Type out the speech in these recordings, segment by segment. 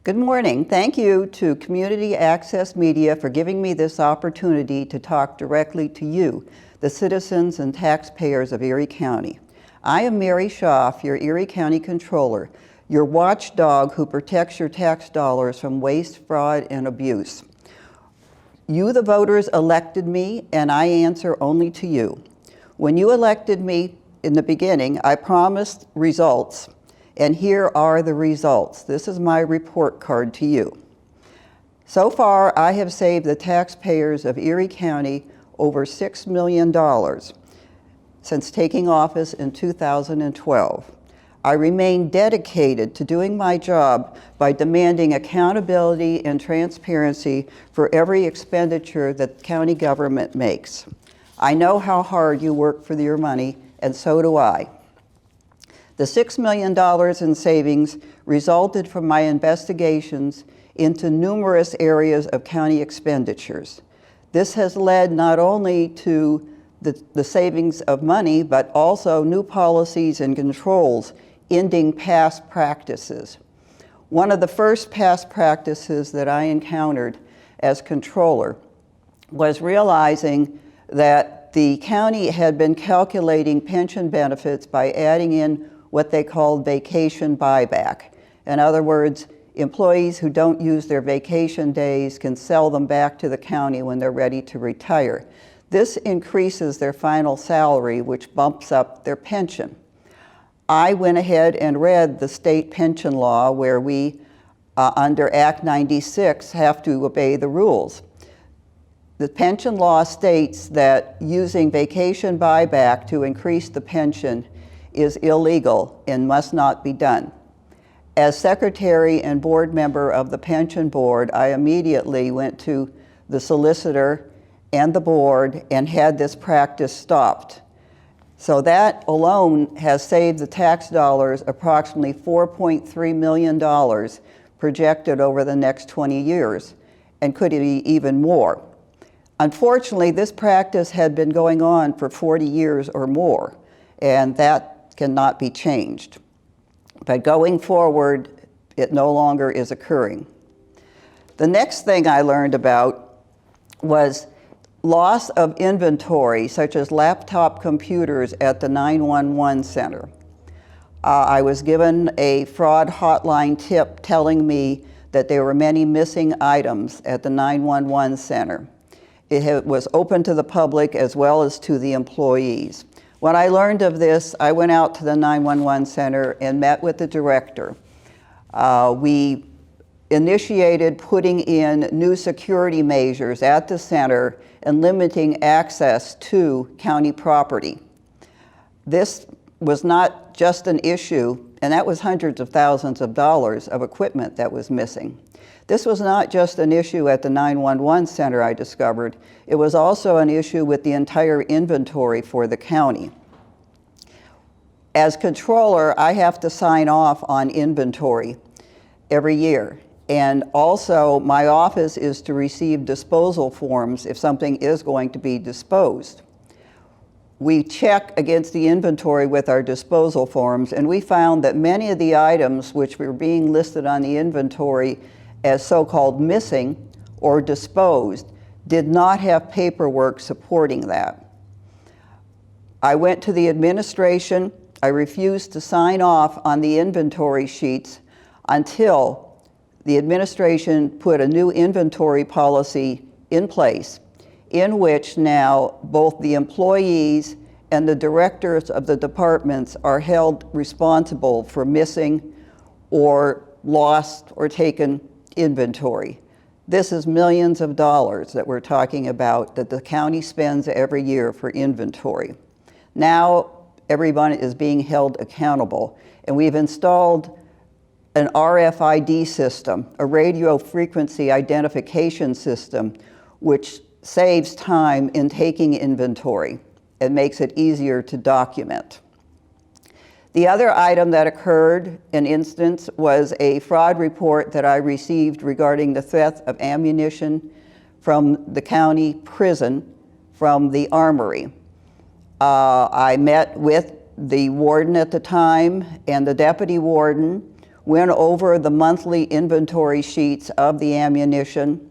Good morning. Thank you to Community Access Media for giving me this opportunity to talk directly to you, the citizens and taxpayers of Erie County. I am Mary Schaaf, your Erie County Controller, your watchdog who protects your tax dollars from waste, fraud, and abuse. You, the voters, elected me, and I answer only to you. When you elected me in the beginning, I promised results. And here are the results. This is my report card to you. So far, I have saved the taxpayers of Erie County over $6 million since taking office in 2012. I remain dedicated to doing my job by demanding accountability and transparency for every expenditure that county government makes. I know how hard you work for your money, and so do I. The $6 million in savings resulted from my investigations into numerous areas of county expenditures. This has led not only to the savings of money, but also new policies and controls ending past practices. One of the first past practices that I encountered as controller was realizing that the county had been calculating pension benefits by adding in what they called vacation buyback. In other words, employees who don't use their vacation days can sell them back to the county when they're ready to retire. This increases their final salary, which bumps up their pension. I went ahead and read the state pension law where we, under Act 96, have to obey the rules. The pension law states that using vacation buyback to increase the pension is illegal and must not be done. As secretary and board member of the pension board, I immediately went to the solicitor and the board and had this practice stopped. So that alone has saved the tax dollars approximately $4.3 million projected over the next 20 years, and could be even more. Unfortunately, this practice had been going on for 40 years or more, and that cannot be changed. But going forward, it no longer is occurring. The next thing I learned about was loss of inventory, such as laptop computers at the 911 center. I was given a fraud hotline tip telling me that there were many missing items at the 911 center. It was open to the public as well as to the employees. When I learned of this, I went out to the 911 center and met with the director. We initiated putting in new security measures at the center and limiting access to county property. This was not just an issue, and that was hundreds of thousands of dollars of equipment that was missing. This was not just an issue at the 911 center, I discovered. It was also an issue with the entire inventory for the county. As controller, I have to sign off on inventory every year. And also, my office is to receive disposal forms if something is going to be disposed. We check against the inventory with our disposal forms, and we found that many of the items which were being listed on the inventory as so-called missing or disposed did not have paperwork supporting that. I went to the administration. I refused to sign off on the inventory sheets until the administration put a new inventory policy in place in which now both the employees and the directors of the departments are held responsible for missing or lost or taken inventory. This is millions of dollars that we're talking about that the county spends every year for inventory. Now everyone is being held accountable, and we've installed an RFID system, a radio frequency identification system, which saves time in taking inventory and makes it easier to document. The other item that occurred, an instance, was a fraud report that I received regarding the theft of ammunition from the county prison from the armory. I met with the warden at the time and the deputy warden. went over the monthly inventory sheets of the ammunition,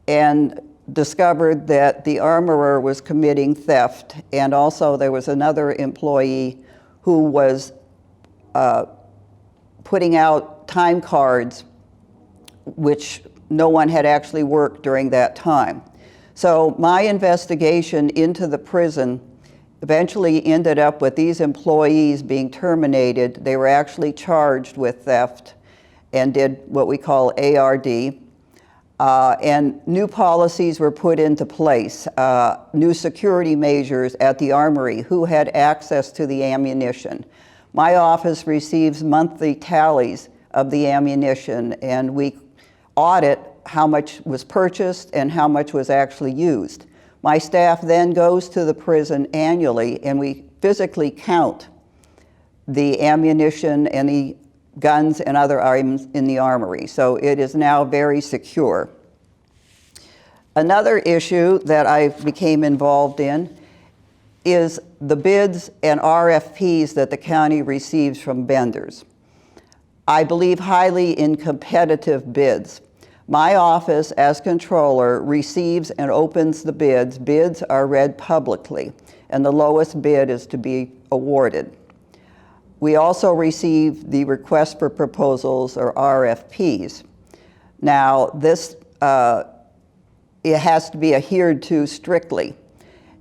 and discovered that the armorer was committing theft, and also there was another employee who was putting out time cards which no one had actually worked during that time. So my investigation into the prison eventually ended up with these employees being terminated. They were actually charged with theft and did what we call ARD. And new policies were put into place, new security measures at the armory, who had access to the ammunition. My office receives monthly tallies of the ammunition, and we audit how much was purchased and how much was actually used. My staff then goes to the prison annually, and we physically count the ammunition and the guns and other items in the armory. So it is now very secure. Another issue that I became involved in is the bids and RFPs that the county receives from vendors. I believe highly in competitive bids. My office, as controller, receives and opens the bids. Bids are read publicly, and the lowest bid is to be awarded. We also receive the request for proposals, or RFPs. Now, this it has to be adhered to strictly.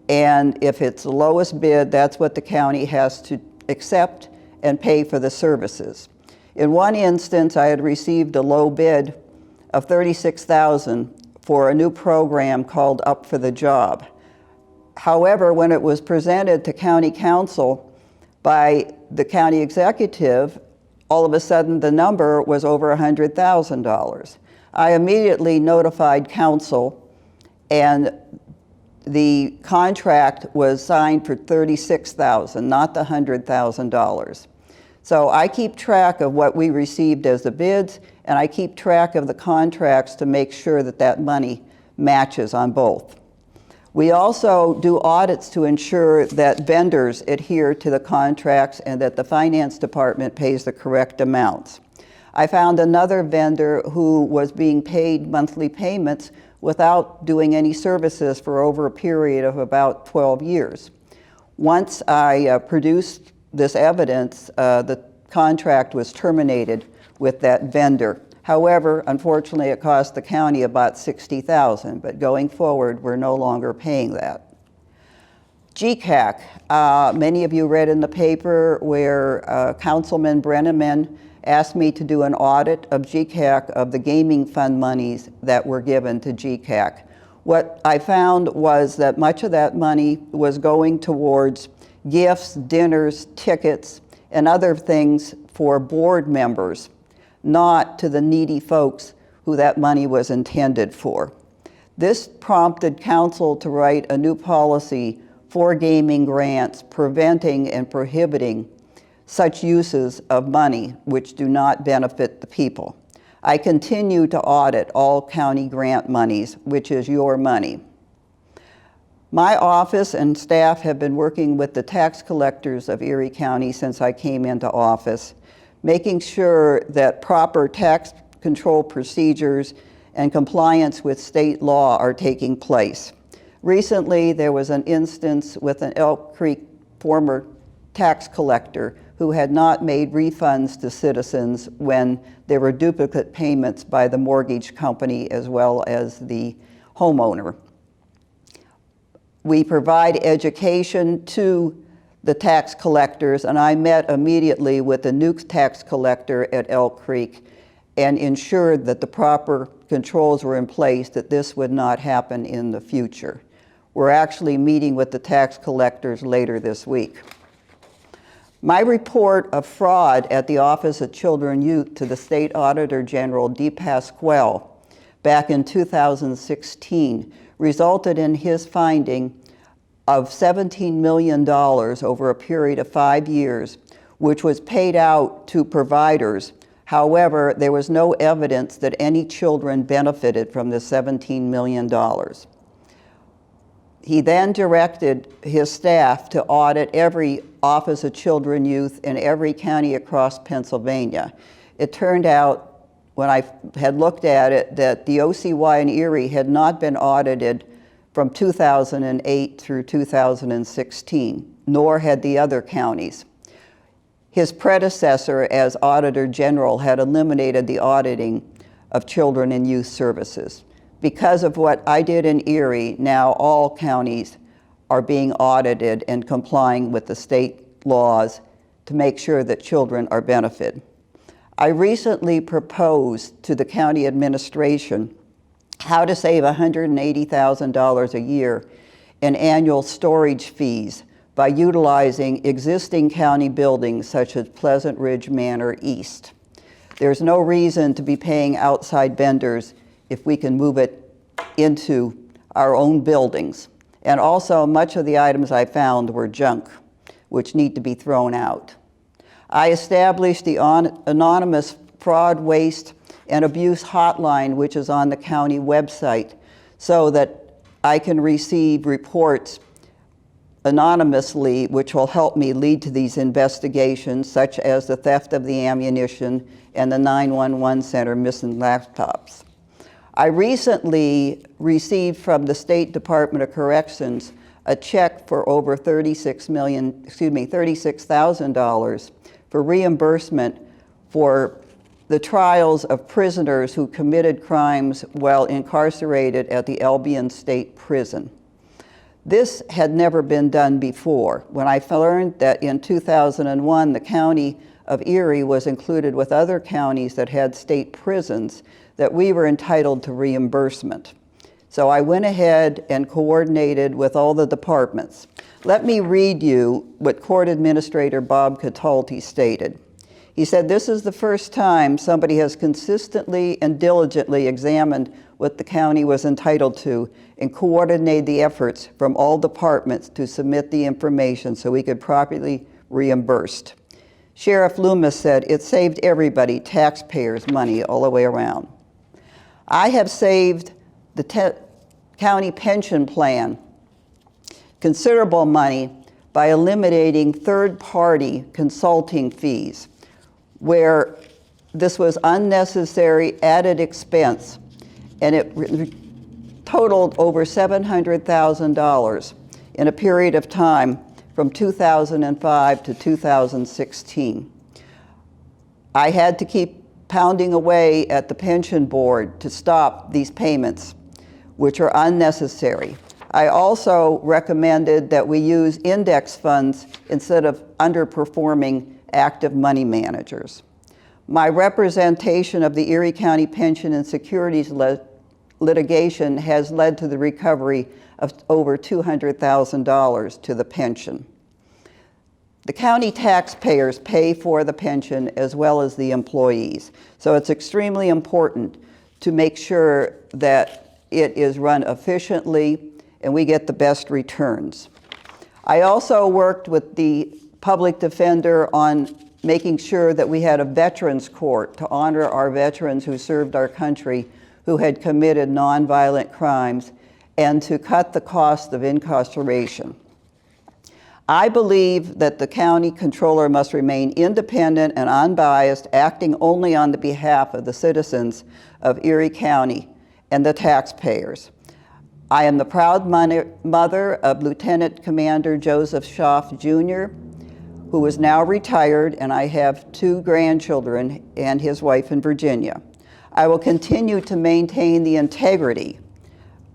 And if it's the lowest bid, that's what the county has to accept and pay for the services. In one instance, I had received a low bid of $36,000 for a new program called Up for the Job. However, when it was presented to county council by the county executive, all of a sudden the number was over $100,000. I immediately notified council, and the contract was signed for $36,000, not the $100,000. So I keep track of what we received as the bids, and I keep track of the contracts to make sure that that money matches on both. We also do audits to ensure that vendors adhere to the contracts and that the finance department pays the correct amounts. I found another vendor who was being paid monthly payments without doing any services for over a period of about 12 years. Once I produced this evidence, the contract was terminated with that vendor. However, unfortunately, it cost the county about $60,000, but going forward, we're no longer paying that. GCAC, many of you read in the paper where Councilman Brenneman asked me to do an audit of GCAC of the gaming fund monies that were given to GCAC. What I found was that much of that money was going towards gifts, dinners, tickets, and other things for board members, not to the needy folks who that money was intended for. This prompted council to write a new policy for gaming grants, preventing and prohibiting such uses of money which do not benefit the people. I continue to audit all county grant monies, which is your money. My office and staff have been working with the tax collectors of Erie County since I came into office, making sure that proper tax control procedures and compliance with state law are taking place. Recently, there was an instance with an Elk Creek former tax collector who had not made refunds to citizens when there were duplicate payments by the mortgage company as well as the homeowner. We provide education to the tax collectors, and I met immediately with the new tax collector at Elk Creek and ensured that the proper controls were in place, that this would not happen in the future. We're actually meeting with the tax collectors later this week. My report of fraud at the Office of Children and Youth to the State Auditor General, D. Pasquale, back in 2016, resulted in his finding of $17 million over a period of 5 years, which was paid out to providers. However, there was no evidence that any children benefited from the $17 million. He then directed his staff to audit every Office of Children and Youth in every county across Pennsylvania. it turned out, when I had looked at it, that the OCY in Erie had not been audited from 2008 through 2016, nor had the other counties. His predecessor as Auditor General had eliminated the auditing of children and youth services. Because of what I did in Erie, now all counties are being audited and complying with the state laws to make sure that children are benefited. I recently proposed to the county administration how to save $180,000 a year in annual storage fees by utilizing existing county buildings such as Pleasant Ridge Manor East. There's no reason to be paying outside vendors if we can move it into our own buildings. And also, much of the items I found were junk, which need to be thrown out. I established the anonymous fraud, waste, and abuse hotline, which is on the county website, so that I can receive reports anonymously, which will help me lead to these investigations, such as the theft of the ammunition and the 911 center missing laptops. I recently received from the State Department of Corrections a check for over $36,000 for reimbursement for the trials of prisoners who committed crimes while incarcerated at the Albion State Prison. This had never been done before. When I learned that in 2001, the county of Erie was included with other counties that had state prisons, that we were entitled to reimbursement. So I went ahead and coordinated with all the departments. Let me read you what Court Administrator Bob Catalti stated. He said, "This is the first time somebody has consistently and diligently examined what the county was entitled to and coordinated the efforts from all departments to submit the information so we could properly reimbursed." Sheriff Loomis said, "It saved everybody, taxpayers, money all the way around." I have saved the county pension plan considerable money by eliminating third-party consulting fees, where this was unnecessary added expense, and it totaled over $700,000 in a period of time from 2005 to 2016. I had to keep pounding away at the pension board to stop these payments, which are unnecessary. I also recommended that we use index funds instead of underperforming active money managers. My representation of the Erie County Pension and Securities litigation has led to the recovery of over $200,000 to the pension. The county taxpayers pay for the pension as well as the employees. So it's extremely important to make sure that it is run efficiently and we get the best returns. I also worked with the public defender on making sure that we had a veterans court to honor our veterans who served our country, who had committed nonviolent crimes, and to cut the cost of incarceration. I believe that the county controller must remain independent and unbiased, acting only on the behalf of the citizens of Erie County and the taxpayers. I am the proud mother of Lieutenant Commander Joseph Schaaf, Jr., who is now retired, and I have 2 grandchildren and his wife in Virginia. I will continue to maintain the integrity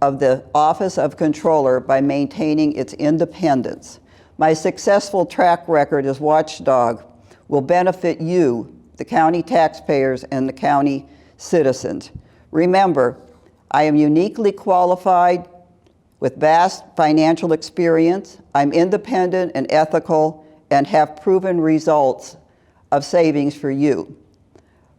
of the Office of Controller by maintaining its independence. My successful track record as watchdog will benefit you, the county taxpayers, and the county citizens. Remember, I am uniquely qualified with vast financial experience. I'm independent and ethical and have proven results of savings for you.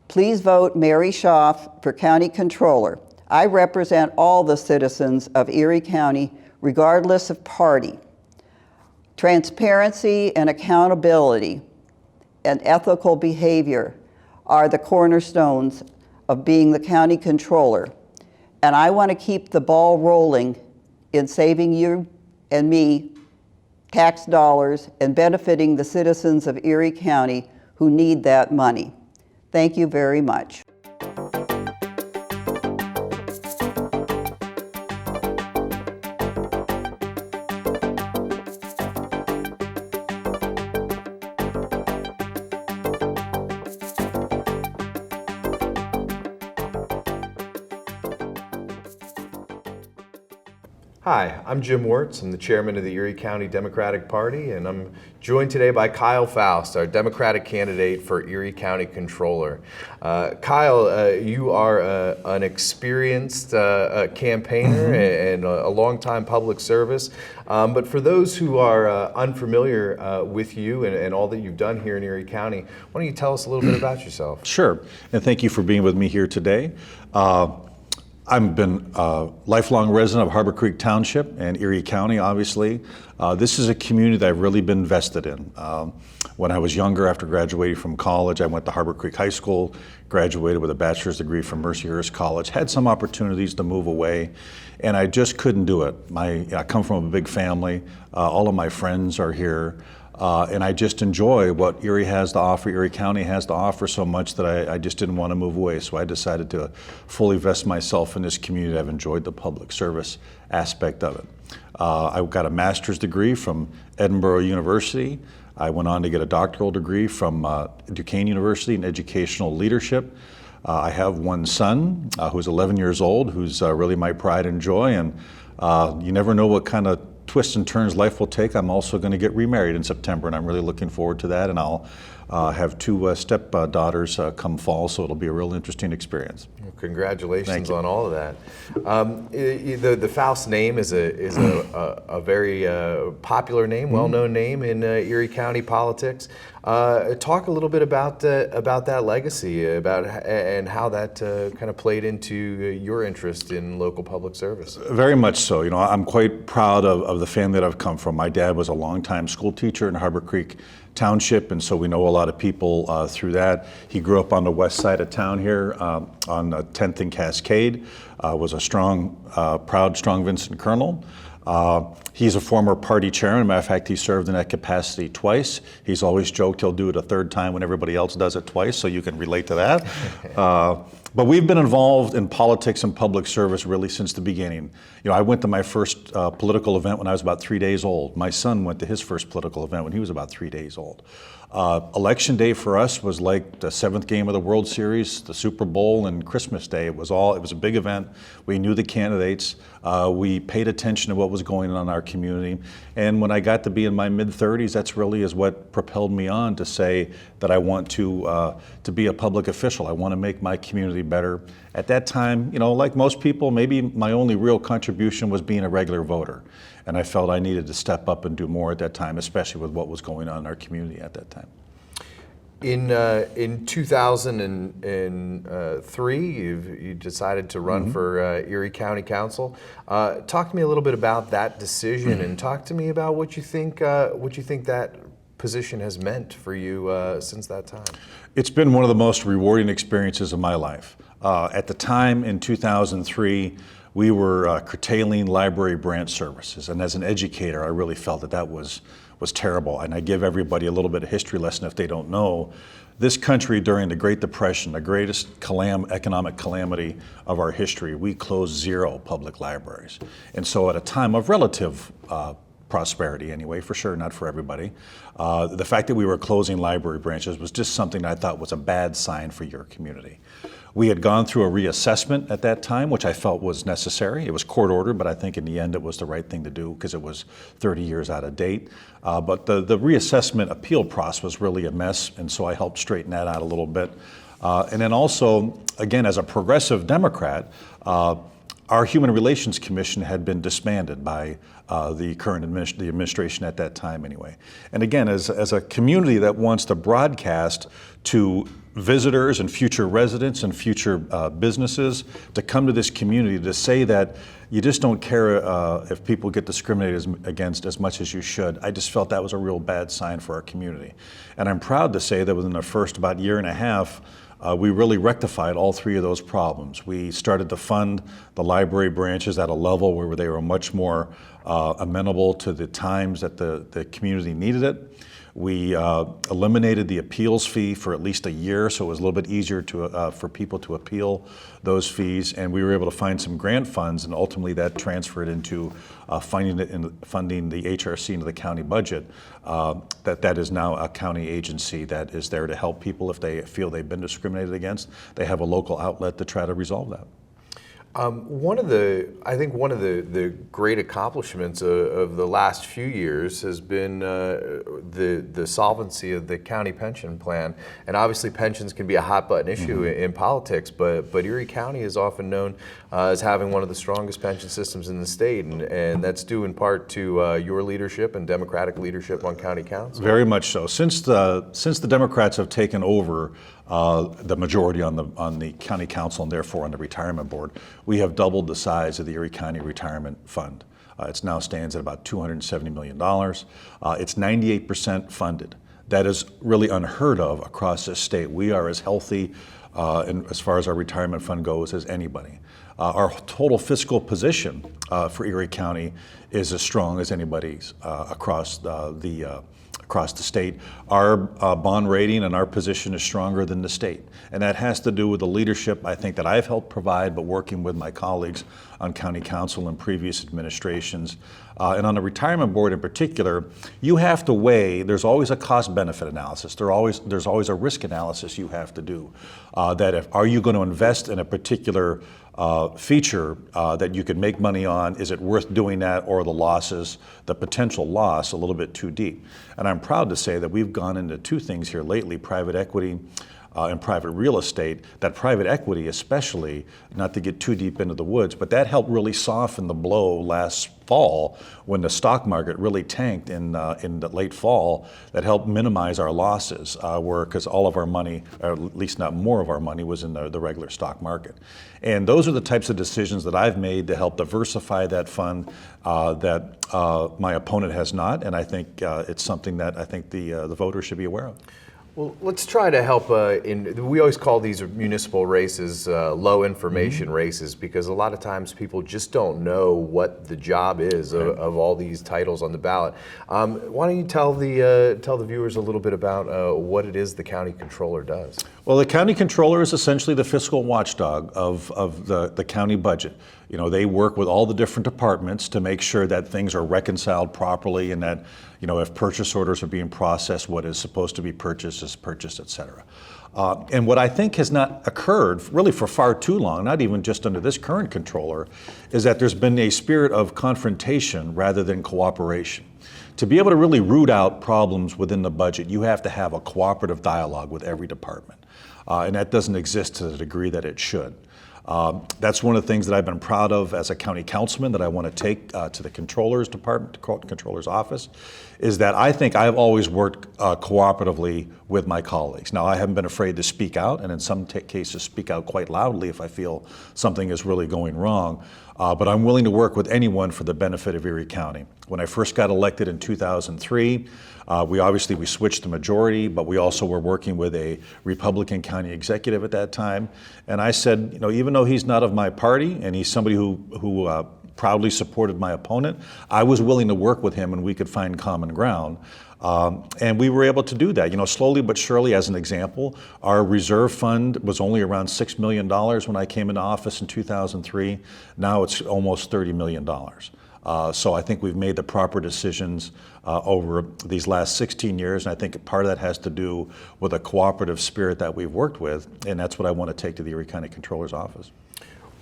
Please vote Mary Schaaf for County Controller. I represent all the citizens of Erie County, regardless of party. Transparency and accountability and ethical behavior are the cornerstones of being the county controller. And I want to keep the ball rolling in saving you and me tax dollars and benefiting the citizens of Erie County who need that money. Thank you very much. Hi, I'm Jim Wirtz. I'm the chairman of the Erie County Democratic Party, and I'm joined today by Kyle Faust, our Democratic candidate for Erie County Controller. Kyle, you are an experienced campaigner and a longtime public service. But for those who are unfamiliar with you and all that you've done here in Erie County, why don't you tell us a little bit about yourself? Sure, and thank you for being with me here today. I've been a lifelong resident of Harbor Creek Township and Erie County, obviously. This is a community that I've really been invested in. When I was younger, after graduating from college, I went to Harbor Creek High School, graduated with a bachelor's degree from Mercyhurst College, had some opportunities to move away, and I just couldn't do it. I come from a big family. All of my friends are here. And I just enjoy what Erie has to offer, Erie County has to offer so much that I just didn't want to move away. So I decided to fully vest myself in this community. I've enjoyed the public service aspect of it. I got a master's degree from Edinburgh University. I went on to get a doctoral degree from Duquesne University in educational leadership. I have one son who's 11 years old, who's really my pride and joy. And you never know what kind of twists and turns life will take. I'm also going to get remarried in September, and I'm really looking forward to that. And I'll have two stepdaughters come fall, so it'll be a real interesting experience. Well, congratulations on all of that. The Faust name is a very popular name, well-known name in Erie County politics. Talk a little bit about that legacy, and how that kind of played into your interest in local public service. Very much so. You know, I'm quite proud of the family that I've come from. My dad was a longtime school teacher in Harbor Creek Township, and so we know a lot of people through that. He grew up on the west side of town here on 10th and Cascade, was a proud, strong Vincent Colonel. He's a former party chairman. As a matter of fact, he served in that capacity twice. He's always joked he'll do it a third time when everybody else does it twice, so you can relate to that. But we've been involved in politics and public service really since the beginning. You know, I went to my first political event when I was about 3 days old. My son went to his first political event when he was about 3 days old. Election day for us was like the 7th game of the World Series, the Super Bowl, and Christmas Day. It was a big event. We knew the candidates. We paid attention to what was going on in our community. And when I got to be in my mid-30s, that's really is what propelled me on to say that I want to be a public official. I want to make my community better. At that time, you know, like most people, maybe my only real contribution was being a regular voter. And I felt I needed to step up and do more at that time, especially with what was going on in our community at that time. In 2003, you decided to run for Erie County Council. Talk to me a little bit about that decision, and talk to me about what you think that position has meant for you since that time. It's been one of the most rewarding experiences of my life. At the time in 2003, we were curtailing library branch services, and as an educator, I really felt that was terrible. And I give everybody a little bit of history lesson if they don't know. This country during the Great Depression, the greatest economic calamity of our history, we closed 0 public libraries. And so at a time of relative prosperity anyway, for sure, not for everybody, the fact that we were closing library branches was just something I thought was a bad sign for your community. We had gone through a reassessment at that time, which I felt was necessary. It was court ordered, but I think in the end it was the right thing to do because it was 30 years out of date. But the reassessment appeal process was really a mess, and so I helped straighten that out a little bit. And then also, again, as a progressive Democrat, our Human Relations Commission had been disbanded by the current administration at that time anyway. And again, as a community that wants to broadcast to visitors and future residents and future businesses to come to this community to say that you just don't care if people get discriminated against as much as you should. I just felt that was a real bad sign for our community. And I'm proud to say that within the first about year and a half, we really rectified all 3 of those problems. We started to fund the library branches at a level where they were much more amenable to the times that the community needed it. We eliminated the appeals fee for at least a year, so it was a little bit easier for people to appeal those fees. And we were able to find some grant funds, and ultimately that transferred into funding the HRC into the county budget. That is now a county agency that is there to help people if they feel they've been discriminated against. They have a local outlet to try to resolve that. I think one of the great accomplishments of the last few years has been the solvency of the county pension plan. And obviously pensions can be a hot button issue in politics, but Erie County is often known as having one of the strongest pension systems in the state, and that's due in part to your leadership and Democratic leadership on county council. Very much so. Since the Democrats have taken over the majority on the county council and therefore on the retirement board, we have doubled the size of the Erie County Retirement Fund. It now stands at about $270 million. It's 98% funded. That is really unheard of across this state. We are as healthy as far as our retirement fund goes as anybody. Our total fiscal position for Erie County is as strong as anybody's across the state. Our bond rating and our position is stronger than the state. And that has to do with the leadership, I think, that I've helped provide, but working with my colleagues on county council and previous administrations. And on the retirement board in particular, you have to weigh, there's always a cost-benefit analysis. There's always a risk analysis you have to do. Are you going to invest in a particular feature that you could make money on? Is it worth doing that, or the potential loss, a little bit too deep? And I'm proud to say that we've gone into two things here lately, private equity and private real estate. That private equity especially, not to get too deep into the woods, but that helped really soften the blow last fall when the stock market really tanked in the late fall. That helped minimize our losses, because all of our money, or at least not more of our money, was in the regular stock market. And those are the types of decisions that I've made to help diversify that fund that my opponent has not, and I think it's something that I think the voters should be aware of. Well, let's try to help. We always call these municipal races low information races, because a lot of times people just don't know what the job is of all these titles on the ballot. Why don't you tell the viewers a little bit about what it is the county controller does? Well, the county controller is essentially the fiscal watchdog of the county budget. You know, they work with all the different departments to make sure that things are reconciled properly, and that, you know, if purchase orders are being processed, what is supposed to be purchased is purchased, et cetera. And what I think has not occurred really for far too long, not even just under this current controller, is that there's been a spirit of confrontation rather than cooperation. To be able to really root out problems within the budget, you have to have a cooperative dialogue with every department. And that doesn't exist to the degree that it should. That's one of the things that I've been proud of as a county councilman that I want to take to the controller's department, the controller's office, is that I think I've always worked cooperatively with my colleagues. Now, I haven't been afraid to speak out, and in some cases speak out quite loudly if I feel something is really going wrong. But I'm willing to work with anyone for the benefit of Erie County. When I first got elected in 2003, we switched the majority, but we also were working with a Republican county executive at that time. And I said, you know, even though he's not of my party and he's somebody who proudly supported my opponent, I was willing to work with him and we could find common ground. And we were able to do that. You know, slowly but surely, as an example, our reserve fund was only around $6 million when I came into office in 2003. Now it's almost $30 million. So I think we've made the proper decisions over these last 16 years, and I think part of that has to do with a cooperative spirit that we've worked with, and that's what I want to take to the Erie County Controller's office.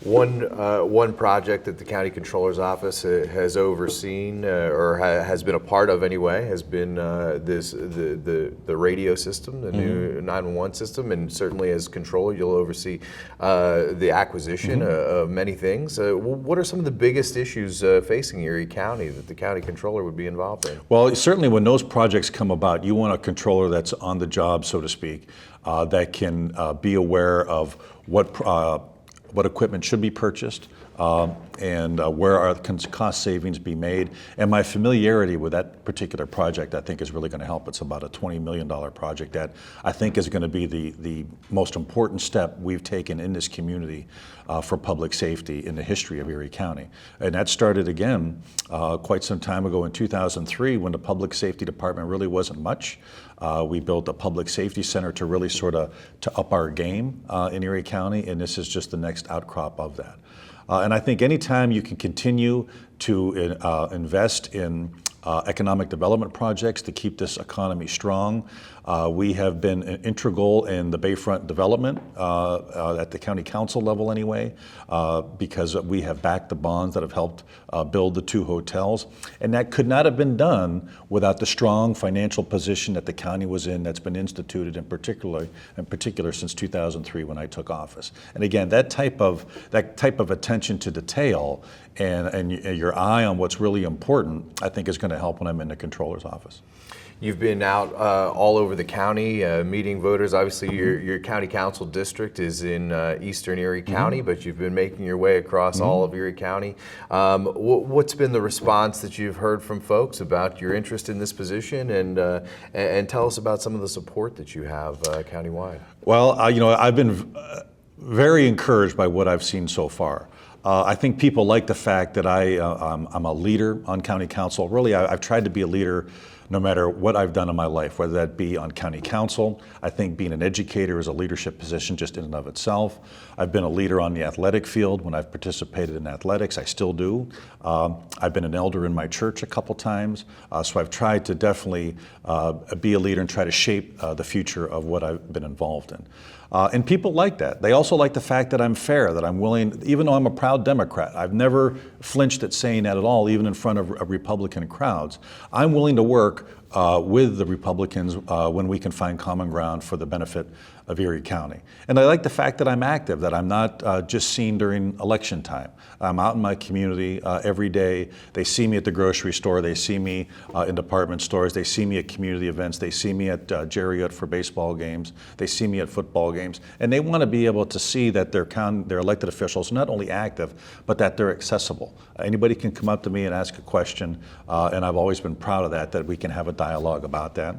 One project that the County Controller's Office has overseen, or has been a part of anyway, has been the radio system, the new 911 system, and certainly as controller you'll oversee the acquisition of many things. What are some of the biggest issues facing Erie County that the County Controller would be involved in? Well, certainly when those projects come about, you want a controller that's on what equipment should be purchased, and where are cost savings be made. And my familiarity with that particular project, I think, is really going to help. It's about a $20 million project that I think is going to be the most important step we've taken in this community for public safety in the history of Erie County. And that started again quite some time ago in 2003 when the Public Safety Department really wasn't much. We built a public safety center to really sort of to up our game in Erie County, and this is just the next outcrop of that. And I think anytime you can continue to invest in economic development projects to keep this economy strong. We have been integral in the Bayfront development at the county council level anyway, because we have backed the bonds that have helped build the 2 hotels. And that could not have been done without the strong financial position that the county was in that's been instituted in particular since 2003 when I took office. And again, that type of attention to detail and your eye on what's really important, I think is going to help when I'm in the controller's office. You've been out all over the county meeting voters. Obviously, your county council district is in eastern Erie County, but you've been making your way across all of Erie County. What's been the response that you've heard from folks about your interest in this position, and tell us about some of the support that you have countywide? Well, I've been very encouraged by what I've seen so far. I think people like the fact that I'm a leader on county council. Really, I've tried to be a leader no matter what I've done in my life, whether that be on county council. I think being an educator is a leadership position just in and of itself. I've been a leader on the athletic field when I've participated in athletics. I still do. I've been an elder in my church a couple times. So I've tried to definitely be a leader and try to shape the future of what I've been involved in. And people like that. They also like the fact that I'm fair, that I'm willing, even though I'm a proud Democrat, I've never flinched at saying that at all, even in front of Republican crowds. I'm willing to work with the Republicans when we can find common ground for the benefit of Erie County. And I like the fact that I'm active, that I'm not just seen during election time. I'm out in my community every day. They see me at the grocery store. They see me in department stores. They see me at community events. They see me at Jerry for baseball games. They see me at football games. And they want to be able to see that their elected officials are not only active, but that they're accessible. Anybody can come up to me and ask a question, and I've always been proud of that we can have a dialogue about that.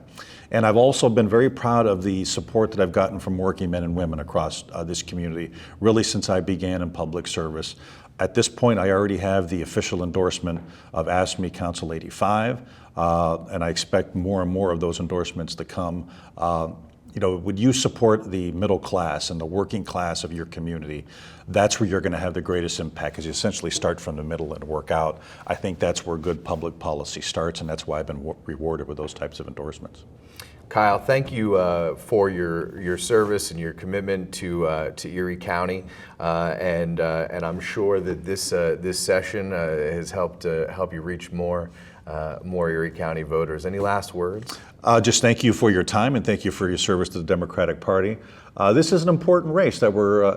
And I've also been very proud of the support that I've gotten from working men and women across this community, really since I began in public service. At this point, I already have the official endorsement of AFSCME Council 85, and I expect more and more of those endorsements to come. Would you support the middle class and the working class of your community? That's where you're going to have the greatest impact, because you essentially start from the middle and work out. I think that's where good public policy starts, and that's why I've been rewarded with those types of endorsements. Kyle, thank you for your service and your commitment to Erie County, and I'm sure that this session has helped you reach more Erie County voters. Any last words? Just thank you for your time, and thank you for your service to the Democratic Party. This is an important race that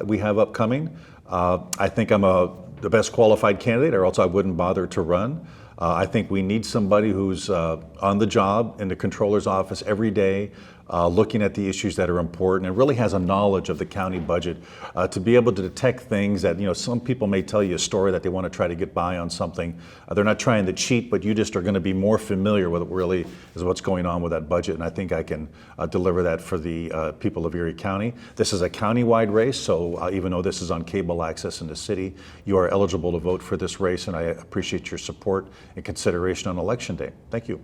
we have upcoming. I think I'm the best qualified candidate, or else I wouldn't bother to run. I think we need somebody who's on the job in the controller's office every day, looking at the issues that are important, and really has a knowledge of the county budget to be able to detect things that, some people may tell you a story that they want to try to get by on something. They're not trying to cheat, but you just are going to be more familiar with what really is what's going on with that budget, and I think I can deliver that for the people of Erie County. This is a county-wide race, so even though this is on cable access in the city, you are eligible to vote for this race, and I appreciate your support and consideration on Election Day. Thank you.